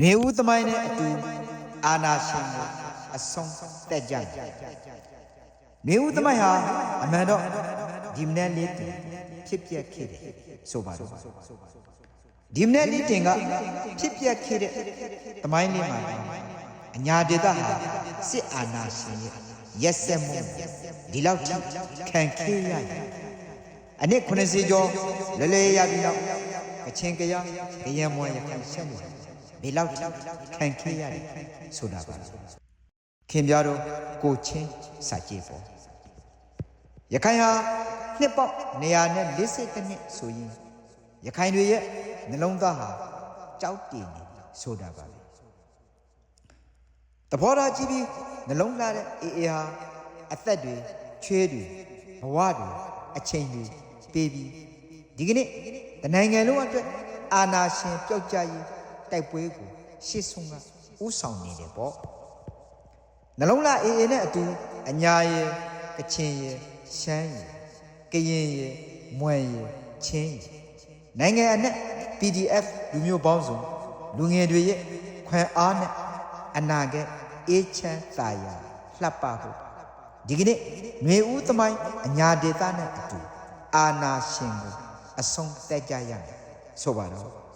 နေဦးသမိုင်းနဲ့အတူအာနာရှင်ကိုအဆုံးတက်ကြနေဦးသမိုင်းဟာအမှန်တော့ဒီမနေ့လေးတင်ဖြစ်ပျက်ခဲ့တယ်ဆိုပါတော့ဒီမနေ့လေးတင်ကဖြစ်ပျက်ခဲ့တဲ့သမိုင်းလေးမှာအညာဒေသဟာစစ်အာဏာရှင်ရဲ့ရက်စက်မှုဒီလောက်ထိခံခဲ့ရတယ်အနည်း90ကျော်လဲလဲရပြီးတော့ကချင်ကရကရမွန်ရခိုင်ရှမ်းဒီလောက်ထိခံခဲ့ရတယ်ဆိုတာပါခင်ဗျားတို့ကိုချင်းစာကြည့်ပေါ့ရခိုင်ဟာနှစ်ပေါက်140နှစ်ဆိုရင်ရခိုင်တွေရဲ့နှလုံးသားဟာကြောက်တည်နေဆိုတာပါပဲတဘောထားကြည့်ပြီးနှလုံးလှတဲ့အေးဟာအသက်တွေချွေးတွေဘဝတွေအချိန်တွေပေးပြီးဒီကနေ့တနိုင်ငံလုံးအတွက်အာဏာရှင်ပျောက်ကြားရေးတိုက်ပွဲကိုရှေ့ဆုံးကဥဆောင်နေတယ်ပေါ့နှလုံးလှအေးနဲ့အတူအညာရဲ့ကချင်ရဲ့ရှမ်းရဲ့ကရင်ရဲ့မွန်ရဲ့ချင်းရဲ့နိုင်ငံအနှံ့ PDF လူမျိုးပေါင်းစုံလူငယ်တွေရဲ့ခွန်အားနဲ့အနာဂတ်အေးချမ်းသာယာလှပဖို့ဒီကနေ့ຫນွေဦးသမိုင်းအညာဒေသနဲ့အတူအာနာရှင်ကိုအဆုံးတက်ကြရမယ်ဆိုပါတော့